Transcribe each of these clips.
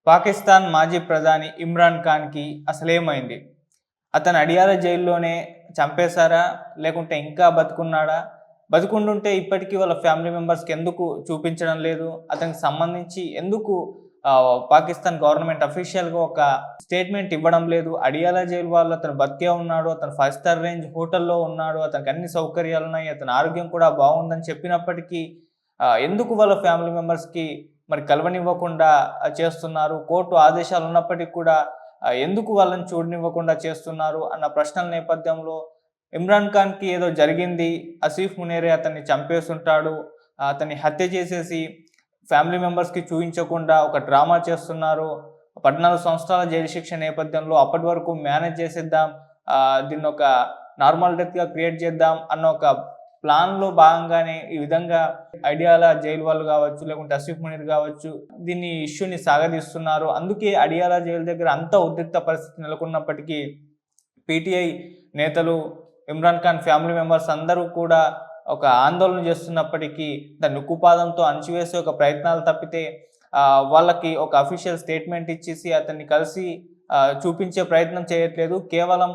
పాకిస్తాన్ మాజీ ప్రధాని ఇమ్రాన్ ఖాన్‌కి అసలేమైంది? అతను అడియాలా జైల్లోనే చంపేశారా? లేకుంటే ఇంకా బతికున్నాడా? బతికుండుంటే ఇప్పటికి వాళ్ళ ఫ్యామిలీ మెంబర్స్‌కి ఎందుకు చూపించడం లేదు? అతనికి సంబంధించి ఎందుకు పాకిస్తాన్ గవర్నమెంట్ అఫీషియల్‌గా ఒక స్టేట్మెంట్ ఇవ్వడం లేదు? అడియాలా జైలు వాళ్ళు అతను బతికే ఉన్నాడు. అతను 5 స్టార్ రేంజ్ హోటల్‌లో ఉన్నాడు. అతనికి అన్ని సౌకర్యాలున్నాయి. అతని ఆరోగ్యం కూడా బాగుందని చెప్పినప్పటికీ ఎందుకు వాళ్ళ ఫ్యామిలీ మెంబర్స్‌కి మరి కలవనివ్వకుండా చేస్తున్నారు. కోర్టు ఆదేశాలు ఉన్నప్పటికి కూడా ఎందుకు వాళ్ళని చూడనివ్వకుండా చేస్తున్నారు అన్న ప్రశ్నల నేపథ్యంలో ఇమ్రాన్ ఖాన్‌కి ఏదో జరిగింది. ఆసిఫ్ మునేరే అతన్ని చంపేసుంటాడు. అతన్ని హత్య చేసేసి ఫ్యామిలీ మెంబర్స్‌కి చూయించకుండా ఒక డ్రామా చేస్తున్నారు. 14 సంవత్సరాల జైలు శిక్ష నేపథ్యంలో అప్పటి వరకు మేనేజ్ చేసేద్దాం. దీన్నొక నార్మల్ డెత్‌గా క్రియేట్ చేద్దాం అన్న ఒక ప్లాన్‌లో భాగంగానే ఈ విధంగా అడియాలా జైలు వాళ్ళు గావచ్చు, లేకుంటే ఆసిఫ్ మునీర్ గావచ్చు, దీన్ని ఇష్యూని సాగదీస్తున్నారు. అందుకే అడియాలా జైలు దగ్గర అంత ఉద్రిక్త పరిస్థితి నెలకొన్నప్పటికీ పీటీఐ నేతలు, ఇమ్రాన్ ఖాన్ ఫ్యామిలీ మెంబర్స్ అందరూ కూడా ఒక ఆందోళన చేస్తున్నప్పటికీ దాన్ని ఉక్కుపాదంతో అణచివేసే ఒక ప్రయత్నాలు తప్పితే వాళ్ళకి ఒక అఫీషియల్ స్టేట్మెంట్ ఇచ్చేసి అతన్ని కలిసి చూపించే ప్రయత్నం చేయట్లేదు. కేవలం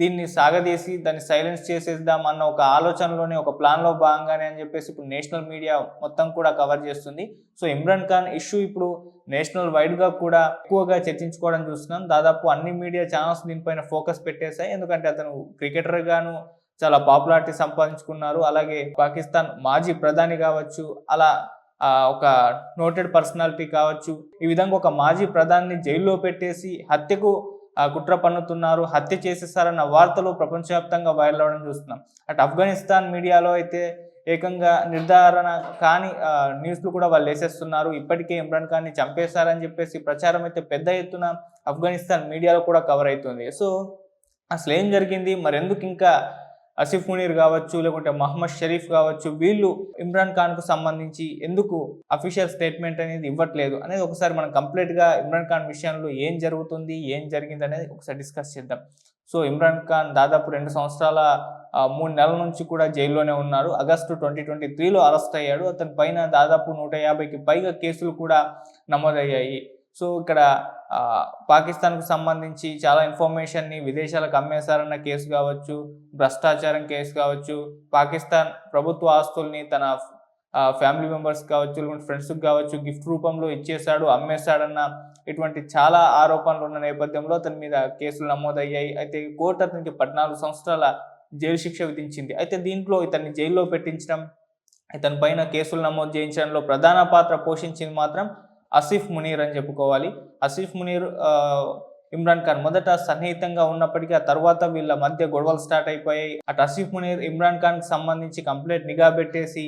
దీన్ని సాగదీసి దాన్ని సైలెన్స్ చేసేద్దాం అన్న ఒక ఆలోచనలోనే ఒక ప్లాన్‌లో భాగంగానే అని చెప్పేసి ఇప్పుడు నేషనల్ మీడియా మొత్తం కూడా కవర్ చేస్తుంది. సో, ఇమ్రాన్ ఖాన్ ఇష్యూ ఇప్పుడు నేషనల్ వైడ్‌గా కూడా ఎక్కువగా చర్చించుకోవడం చూస్తున్నాం. దాదాపు అన్ని మీడియా ఛానెల్స్ దీనిపైన ఫోకస్ పెట్టేశాయి. ఎందుకంటే అతను క్రికెటర్‌గాను చాలా పాపులారిటీ సంపాదించుకున్నారు. అలాగే పాకిస్తాన్ మాజీ ప్రధాని కావచ్చు, అలా ఒక నోటెడ్ పర్సనాలిటీ కావచ్చు. ఈ విధంగా ఒక మాజీ ప్రధానిని జైల్లో పెట్టేసి హత్యకు కుట్ర పన్నుతున్నారు, హత్య చేసేసారన్న వార్తలు ప్రపంచవ్యాప్తంగా వైరల్ అవ్వడం చూస్తున్నాం. అటు ఆఫ్ఘనిస్తాన్ మీడియాలో అయితే ఏకంగా నిర్ధారణ కాని న్యూస్‌లు కూడా వాళ్ళేసేస్తున్నారు. ఇప్పటికే ఇమ్రాన్ ఖాన్‌ని చంపేశారని చెప్పేసి ప్రచారం అయితే పెద్ద ఎత్తున ఆఫ్ఘనిస్తాన్ మీడియాలో కూడా కవర్ అయితుంది. సో, అసలేం జరిగింది? మరెందుకింకా ఆసిఫ్ మునీర్ గావచ్చు, లేకుంటే మహమ్మద్ షరీఫ్ గావచ్చు, వీళ్ళు ఇమ్రాన్ ఖాన్‌కు సంబంధించి ఎందుకు అఫీషియల్ స్టేట్మెంట్ అనేది ఇవ్వట్లేదు అనేది ఒకసారి మనం కంప్లీట్‌గా ఇమ్రాన్ ఖాన్ విషయంలో ఏం జరుగుతుంది, ఏం జరిగిందనేది ఒకసారి డిస్కస్ చేద్దాం. సో, ఇమ్రాన్ ఖాన్ దాదాపు 2 సంవత్సరాల 3 నెలల నుంచి కూడా జైల్లోనే ఉన్నారు. ఆగస్టు 2023లో అరెస్ట్ అయ్యాడు. అతని పైన దాదాపు 150కి పైగా కేసులు కూడా నమోదయ్యాయి. సో, ఇక్కడ పాకిస్తాన్‌కు సంబంధించి చాలా ఇన్ఫర్మేషన్‌ని విదేశాలకు అమ్మేశారన్న కేసు గావచ్చు, భ్రష్టాచారం కేసు కావచ్చు, పాకిస్తాన్ ప్రభుత్వ ఆస్తుల్ని తన ఫ్యామిలీ మెంబర్స్ కావచ్చు, లేకుంటే ఫ్రెండ్స్‌కి కావచ్చు గిఫ్ట్ రూపంలో ఇచ్చేశాడు, అమ్మేశాడన్న ఇటువంటి చాలా ఆరోపణలు ఉన్న నేపథ్యంలో అతని మీద కేసులు నమోదయ్యాయి. అయితే కోర్టు అతనికి 14 సంవత్సరాల జైలు శిక్ష విధించింది. అయితే దీంట్లో ఇతన్ని జైల్లో పెట్టించడం, ఇతని పైన కేసులు నమోదు చేయించడంలో ప్రధాన పాత్ర పోషించింది మాత్రం ఆసిఫ్ మునీర్ అని చెప్పుకోవాలి. ఆసిఫ్ మునీర్ ఇమ్రాన్ ఖాన్ మొదట సన్నిహితంగా ఉన్నప్పటికీ ఆ తర్వాత వీళ్ళ మధ్య గొడవలు స్టార్ట్ అయిపోయాయి. అటు ఆసిఫ్ మునీర్ ఇమ్రాన్ ఖాన్‌కి సంబంధించి కంప్లీట్ నిఘా పెట్టేసి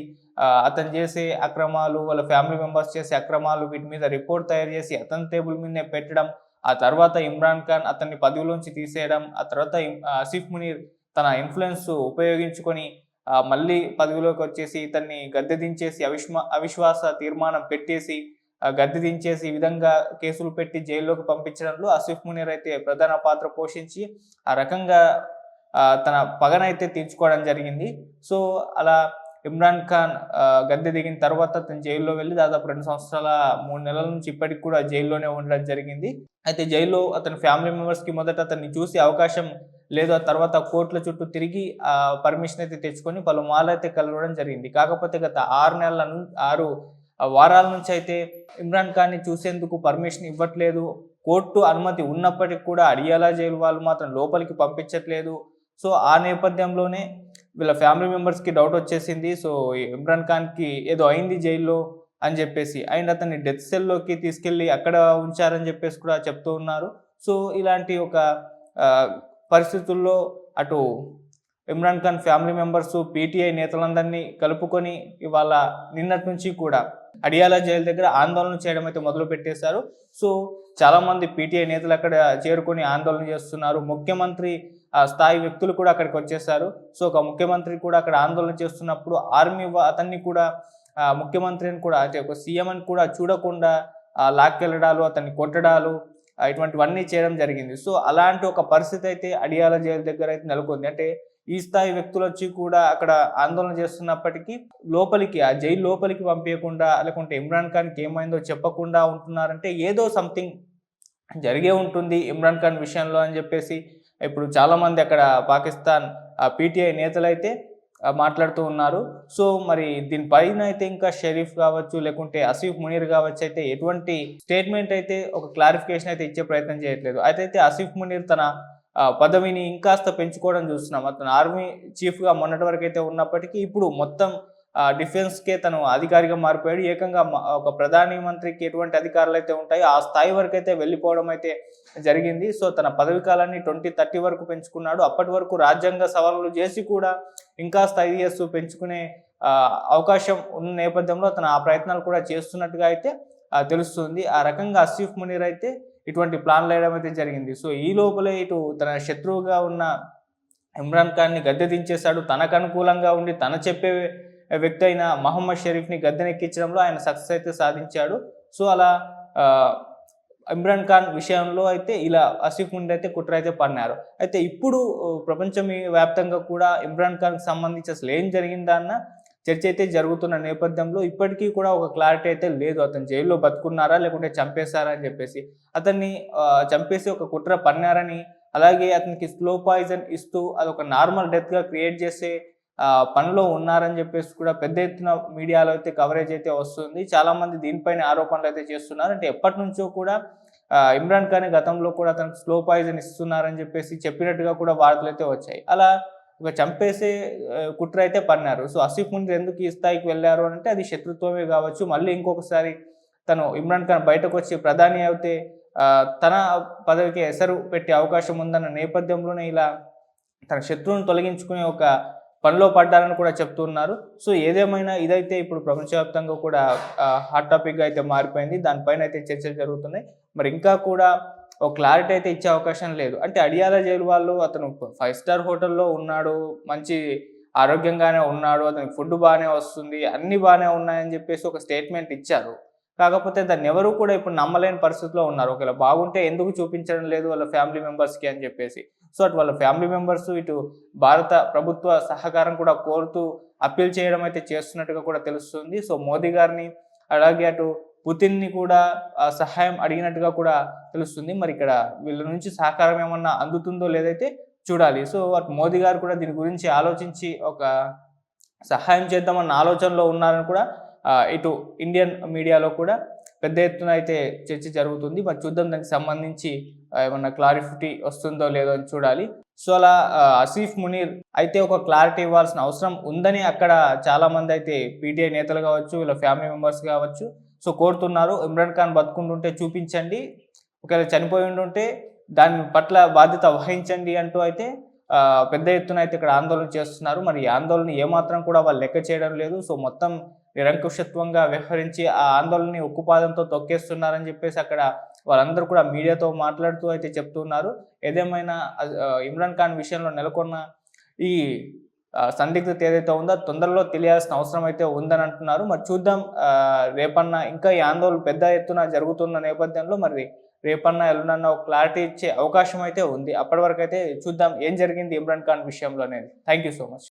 అతను చేసే అక్రమాలు, వాళ్ళ ఫ్యామిలీ మెంబర్స్ చేసే అక్రమాలు వీటి మీద రిపోర్ట్ తయారు చేసి అతని టేబుల్ మీదనే పెట్టడం. ఆ తర్వాత ఇమ్రాన్ ఖాన్ అతన్ని పదవిలోంచి తీసేయడం. ఆ తర్వాత ఆసిఫ్ మునీర్ తన ఇన్‌ఫ్లుయెన్స్ ఉపయోగించుకొని మళ్ళీ పదవిలోకి వచ్చేసి ఇతన్ని గద్దె దించేసి అవిశ్వాస తీర్మానం పెట్టేసి గద్దె దించేసి ఈ విధంగా కేసులు పెట్టి జైల్లోకి పంపించడంలో ఆసిఫ్ మునీర్ అయితే ప్రధాన పాత్ర పోషించి ఆ రకంగా తన పగనైతే తీర్చుకోవడం జరిగింది. సో, అలా ఇమ్రాన్ ఖాన్ గద్దె దిగిన తర్వాత అతను జైల్లో వెళ్లి దాదాపు 2 సంవత్సరాల 3 నెలల నుంచి ఇప్పటికి కూడా జైల్లోనే ఉండడం జరిగింది. అయితే జైల్లో అతని ఫ్యామిలీ మెంబర్స్‌కి మొదట అతన్ని చూసే అవకాశం లేదు. ఆ తర్వాత కోర్టుల చుట్టూ తిరిగి పర్మిషన్ అయితే తెచ్చుకొని పలుమార్లయితే కలవడం జరిగింది. కాకపోతే గత 6 వారాల నుంచి అయితే ఇమ్రాన్ ఖాన్‌ని చూసేందుకు పర్మిషన్ ఇవ్వట్లేదు. కోర్టు అనుమతి ఉన్నప్పటికి కూడా అడియాలా జైలు వాళ్ళు మాత్రం లోపలికి పంపించట్లేదు. సో, ఆ నేపథ్యంలోనే వీళ్ళ ఫ్యామిలీ మెంబర్స్‌కి డౌట్ వచ్చేసింది. సో, ఇమ్రాన్ ఖాన్‌కి ఏదో అయింది జైల్‌లో అని చెప్పేసి. అండ్ అతన్ని డెత్ సెల్‌లోకి తీసుకెళ్ళి అక్కడ ఉంచారని చెప్పేసి కూడా చెప్తూ ఉన్నారు. సో, ఇలాంటి ఒక ఆహ్, పరిస్థితుల్లో అటు ఇమ్రాన్ ఖాన్ ఫ్యామిలీ మెంబర్స్, పీటీఐ నేతలందరినీ కలుపుకొని ఇవాళ నిన్నటి నుంచి కూడా అడియాలా జైలు దగ్గర ఆందోళన చేయడం అయితే మొదలుపెట్టేశారు. సో, చాలామంది పీటీఐ నేతలు అక్కడ చేరుకొని ఆందోళన చేస్తున్నారు. ముఖ్యమంత్రి స్థాయి వ్యక్తులు కూడా అక్కడికి వచ్చేశారు. సో, ఒక ముఖ్యమంత్రి కూడా అక్కడ ఆందోళన చేస్తున్నప్పుడు ఆర్మీ అతన్ని కూడా ముఖ్యమంత్రిని కూడా అంటే ఒక సీఎం అని కూడా చూడకుండా లాక్కెళ్ళడాలు, అతన్ని కొట్టడాలు ఇటువంటివన్నీ చేయడం జరిగింది. సో, అలాంటి ఒక పరిస్థితి అయితే అడియాలా జైలు దగ్గర అయితే నెలకొంది. అంటే ఈ స్థాయి వ్యక్తులు వచ్చి కూడా అక్కడ ఆందోళన చేస్తున్నప్పటికీ లోపలికి ఆ జైలు లోపలికి పంపించకుండా లేకుంటే ఇమ్రాన్ ఖాన్కి ఏమైందో చెప్పకుండా ఉంటున్నారంటే ఏదో సంథింగ్ జరిగే ఉంటుంది ఇమ్రాన్ ఖాన్ విషయంలో అని చెప్పేసి ఇప్పుడు చాలామంది అక్కడ పాకిస్తాన్ పీటీఐ నేతలైతే మాట్లాడుతూ ఉన్నారు. సో మరి దీనిపైన అయితే ఇంకా షరీఫ్ కావచ్చు లేకుంటే ఆసిఫ్ మునీర్ కావచ్చు అయితే ఎటువంటి స్టేట్మెంట్ అయితే ఒక క్లారిఫికేషన్ అయితే ఇచ్చే ప్రయత్నం చేయట్లేదు. అయితే ఆసిఫ్ మునీర్ తన పదవిని ఇంకాస్త పెంచుకోవడం చూస్తున్నాం. అతను ఆర్మీ చీఫ్గా మొన్నటి వరకు అయితే ఉన్నప్పటికీ ఇప్పుడు మొత్తం డిఫెన్స్కే తను అధికారిగా మారిపోయాడు. ఏకంగా ఒక ప్రధాని మంత్రికి ఎటువంటి అధికారాలు అయితే ఉంటాయో ఆ స్థాయి వరకు అయితే వెళ్ళిపోవడం అయితే జరిగింది. సో తన పదవి కాలాన్ని 2030 వరకు పెంచుకున్నాడు. అప్పటి వరకు రాజ్యాంగ సవరణలు చేసి కూడా ఇంకాస్త 5 years పెంచుకునే అవకాశం ఉన్న నేపథ్యంలో తను ఆ ప్రయత్నాలు కూడా చేస్తున్నట్టుగా అయితే తెలుస్తుంది. ఆ రకంగా ఆసిఫ్ మునీర్ అయితే ఇటువంటి ప్లాన్లు వేయడం అయితే జరిగింది. సో ఈ లోపలే ఇటు తన శత్రువుగా ఉన్న ఇమ్రాన్ ఖాన్ని గద్దె దించేశాడు. తనకు అనుకూలంగా ఉండి తన చెప్పే వ్యక్తి అయిన మహమ్మద్ షరీఫ్ని గద్దెనెక్కించడంలో ఆయన సక్సెస్ అయితే సాధించాడు. సో అలా ఇమ్రాన్ ఖాన్ విషయంలో అయితే ఇలా ఆసిఫ్ మునీర్ అయితే కుట్ర అయితే పన్నారు. అయితే ఇప్పుడు ప్రపంచం వ్యాప్తంగా కూడా ఇమ్రాన్ ఖాన్కి సంబంధించి అసలు ఏం జరిగిందా అన్న చర్చ అయితే జరుగుతున్న నేపథ్యంలో ఇప్పటికీ కూడా ఒక క్లారిటీ అయితే లేదు. అతను జైల్లో బతుకున్నారా లేకుంటే చంపేశారా అని చెప్పేసి. అతన్ని చంపేసి ఒక కుట్ర పన్నారని, అలాగే అతనికి స్లో పాయిజన్ ఇస్తూ అదొక నార్మల్ డెత్గా క్రియేట్ చేసే పనిలో ఉన్నారని చెప్పేసి కూడా పెద్ద ఎత్తున మీడియాలో అయితే కవరేజ్ అయితే వస్తుంది. చాలామంది దీనిపైన ఆరోపణలు అయితే చేస్తున్నారు. అంటే ఎప్పటి నుంచో కూడా ఇమ్రాన్ ఖాన్ గతంలో కూడా అతనికి స్లో పాయిజన్ ఇస్తున్నారని చెప్పేసి చెప్పినట్టుగా కూడా వార్తలు అయితే వచ్చాయి. అలా ఒక చంపేసే కుట్ర అయితే పన్నారు. సో ఆసిఫ్ మునీర్ ఎందుకు ఈ స్థాయికి వెళ్ళారు అంటే అది శత్రుత్వమే కావచ్చు. మళ్ళీ ఇంకొకసారి తను ఇమ్రాన్ ఖాన్ బయటకు వచ్చి ప్రధాని అయితే తన పదవికి ఎసరు పెట్టే అవకాశం ఉందన్న నేపథ్యంలోనే ఇలా తన శత్రువును తొలగించుకునే ఒక పనిలో పడ్డారని కూడా చెప్తున్నారు. సో ఏదేమైనా ఇదైతే ఇప్పుడు ప్రపంచవ్యాప్తంగా కూడా హాట్ టాపిక్గా అయితే మారిపోయింది. దానిపైన అయితే చర్చలు జరుగుతున్నాయి. మరి ఇంకా కూడా ఒక క్లారిటీ అయితే ఇచ్చే అవకాశం లేదు. అంటే అడియాల జైలు వాళ్ళు అతను 5 star హోటల్లో ఉన్నాడు, మంచి ఆరోగ్యంగానే ఉన్నాడు, అతనికి ఫుడ్ బాగానే వస్తుంది, అన్నీ బాగానే ఉన్నాయని చెప్పేసి ఒక స్టేట్మెంట్ ఇచ్చారు. కాకపోతే దాన్ని ఎవరు కూడా ఇప్పుడు నమ్మలేని పరిస్థితిలో ఉన్నారు. ఒకవేళ బాగుంటే ఎందుకు చూపించడం లేదు వాళ్ళ ఫ్యామిలీ మెంబర్స్కి అని చెప్పేసి. సో అటు వాళ్ళ ఫ్యామిలీ మెంబర్స్ ఇటు భారత ప్రభుత్వ సహకారం కూడా కోరుతూ అప్పీల్ చేయడం అయితే చేస్తున్నట్టుగా కూడా తెలుస్తుంది. సో మోదీ గారిని అలాగే అటు పుతిన్ని కూడా సహాయం అడిగినట్టుగా కూడా తెలుస్తుంది. మరి ఇక్కడ వీళ్ళ నుంచి సహకారం ఏమన్నా అందుతుందో లేదైతే చూడాలి. సో అటు మోదీ గారు కూడా దీని గురించి ఆలోచించి ఒక సహాయం చేద్దామన్న ఆలోచనలో ఉన్నారని కూడా ఇటు ఇండియన్ మీడియాలో కూడా పెద్ద ఎత్తున అయితే చర్చ జరుగుతుంది. మరి చూద్దాం దానికి సంబంధించి ఏమన్నా క్లారిటీ వస్తుందో లేదో అని చూడాలి. సో అలా ఆసిఫ్ మునీర్ అయితే ఒక క్లారిటీ ఇవ్వాల్సిన అవసరం ఉందని అక్కడ చాలామంది అయితే పీటీఐ నేతలు కావచ్చు, వీళ్ళ ఫ్యామిలీ మెంబర్స్ కావచ్చు సో కోరుతున్నారు. ఇమ్రాన్ ఖాన్ బతుకుంటుంటే చూపించండి, ఒకవేళ చనిపోయి ఉంటుంటే దాని పట్ల బాధ్యత వహించండి అంటూ అయితే పెద్ద ఎత్తున అయితే ఇక్కడ ఆందోళన చేస్తున్నారు. మరి ఈ ఆందోళన ఏమాత్రం కూడా వాళ్ళు లెక్క చేయడం లేదు. సో మొత్తం నిరంకుశత్వంగా వ్యవహరించి ఆ ఆందోళనని ఉక్కుపాదంతో తొక్కేస్తున్నారని చెప్పేసి అక్కడ వాళ్ళందరూ కూడా మీడియాతో మాట్లాడుతూ అయితే చెప్తున్నారు. ఏదేమైనా ఇమ్రాన్ ఖాన్ విషయంలో నెలకొన్న ఈ సందిగ్ధత ఏదైతే ఉందో తొందరలో తెలియాల్సిన అవసరం అయితే ఉందని అంటున్నారు. మరి చూద్దాం రేపన్నా ఇంకా ఈ ఆందోళన పెద్ద ఎత్తున జరుగుతున్న నేపథ్యంలో మరి రేపన్నా ఎల్లుండన్నా ఒక క్లారిటీ ఇచ్చే అవకాశం అయితే ఉంది. అప్పటి వరకు అయితే చూద్దాం ఏం జరిగింది ఇమ్రాన్ ఖాన్ విషయంలో అనేది. Thank you so much.